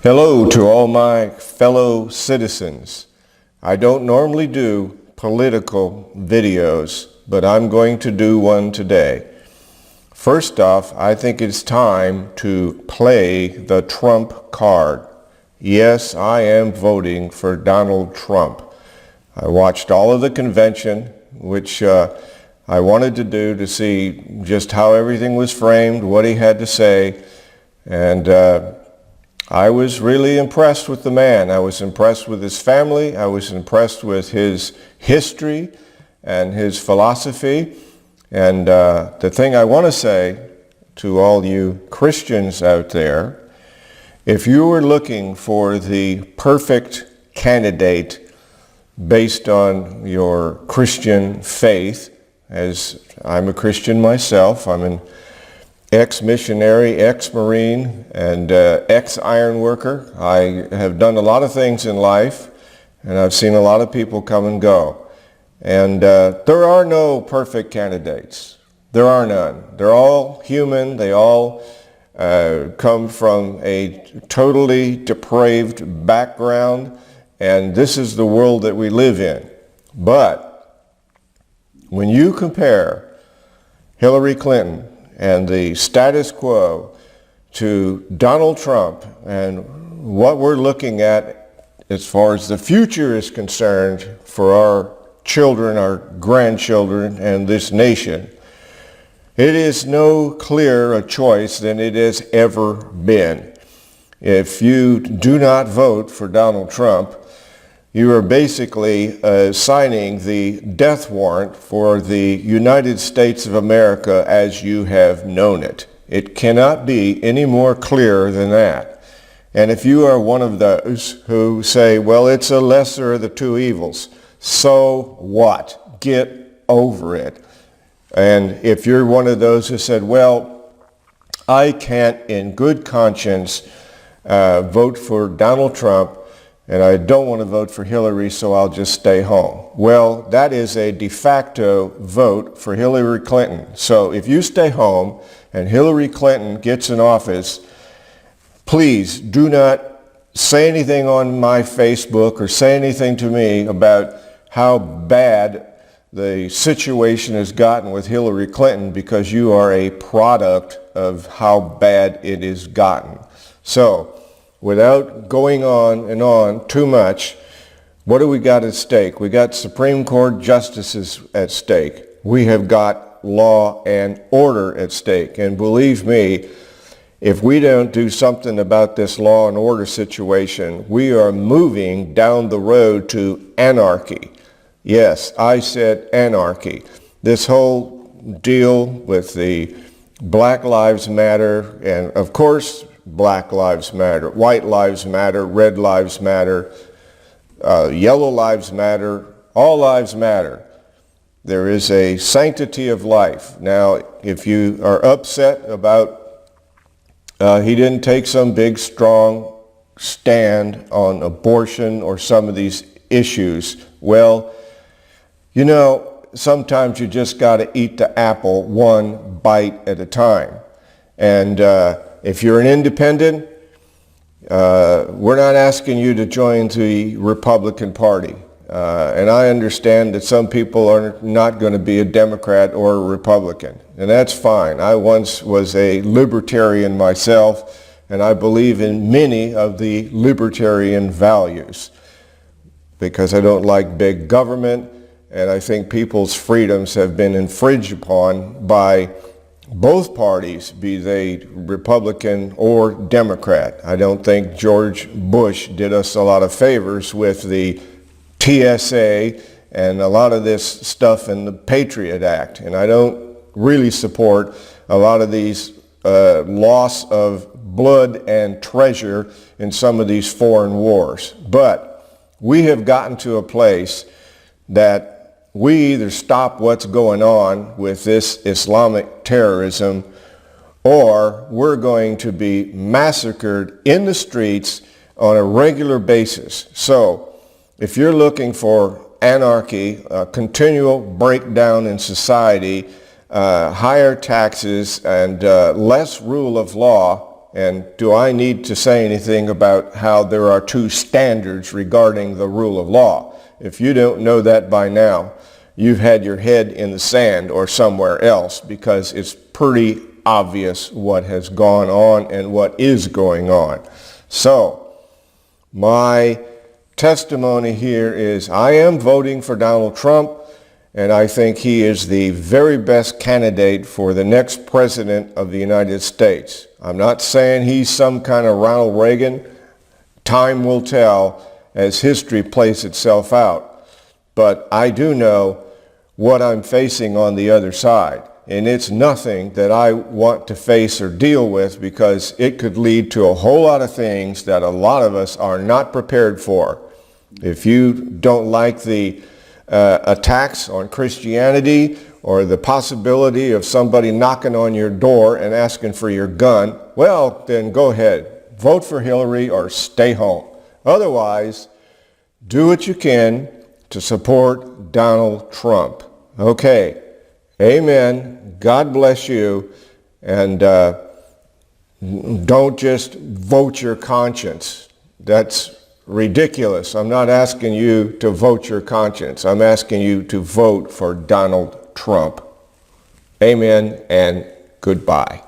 Hello to all my fellow citizens. I don't normally do political videos, but I'm going to do one today. First off, I think it's time to play the Trump card. Yes, I am voting for Donald Trump. I watched all of the convention, which I wanted to do to see just how everything was framed, what he had to say, and I was really impressed with the man. I was impressed with his family. I was impressed with his history and his philosophy. And the thing I want to say to all you Christians out there, if you were looking for the perfect candidate based on your Christian faith, as I'm a Christian myself, I'm an ex-missionary, ex-Marine, and ex-iron worker. I have done a lot of things in life, and I've seen a lot of people come and go. And there are no perfect candidates. There are none. They're all human. They all come from a totally depraved background, and this is the world that we live in. But when you compare Hillary Clinton and the status quo to Donald Trump and what we're looking at as far as the future is concerned for our children, our grandchildren, and this nation, it is no clearer a choice than it has ever been. If you do not vote for Donald Trump, you are basically signing the death warrant for the United States of America as you have known it. It cannot be any more clear than that. And if you are one of those who say, well, it's a lesser of the two evils, so what? Get over it. And if you're one of those who said, well, I can't in good conscience vote for Donald Trump, and I don't want to vote for Hillary, so I'll just stay home. Well, that is a de facto vote for Hillary Clinton. So if you stay home and Hillary Clinton gets in office, please do not say anything on my Facebook or say anything to me about how bad the situation has gotten with Hillary Clinton, because you are a product of how bad it has gotten. So, without going on and on too much, what do we got at stake? We got Supreme Court justices at stake. We have got law and order at stake. And believe me, if we don't do something about this law and order situation, we are moving down the road to anarchy. Yes, I said anarchy. This whole deal with the Black Lives Matter, and of course, Black Lives Matter, White Lives Matter, Red Lives Matter, Yellow Lives Matter, all lives matter. There is a sanctity of life. Now, if you are upset about he didn't take some big, strong stand on abortion or some of these issues, well, you know, sometimes you just got to eat the apple one bite at a time. And if you're an independent, we're not asking you to join the Republican Party. And I understand that some people are not going to be a Democrat or a Republican, and that's fine. I once was a libertarian myself, and I believe in many of the libertarian values because I don't like big government, and I think people's freedoms have been infringed upon by both parties, be they Republican or Democrat. I don't think George Bush did us a lot of favors with the TSA and a lot of this stuff in the Patriot Act. And I don't really support a lot of these loss of blood and treasure in some of these foreign wars. But we have gotten to a place that we either stop what's going on with this Islamic terrorism, or we're going to be massacred in the streets on a regular basis. So if you're looking for anarchy, a continual breakdown in society, higher taxes, and less rule of law, And do I need to say anything about how there are two standards regarding the rule of law? If you don't know that by now, you've had your head in the sand or somewhere else, because it's pretty obvious what has gone on and what is going on. So, my testimony here is I am voting for Donald Trump, and I think he is the very best candidate for the next president of the United States. I'm not saying he's some kind of Ronald Reagan. Time will tell as history plays itself out. But I do know what I'm facing on the other side. And it's nothing that I want to face or deal with, because it could lead to a whole lot of things that a lot of us are not prepared for. If you don't like the attacks on Christianity, or the possibility of somebody knocking on your door and asking for your gun, well, then go ahead. Vote for Hillary or stay home. Otherwise, do what you can to support Donald Trump. Okay. Amen. God bless you. And don't just vote your conscience. That's ridiculous. I'm not asking you to vote your conscience. I'm asking you to vote for Donald Trump. Amen and goodbye.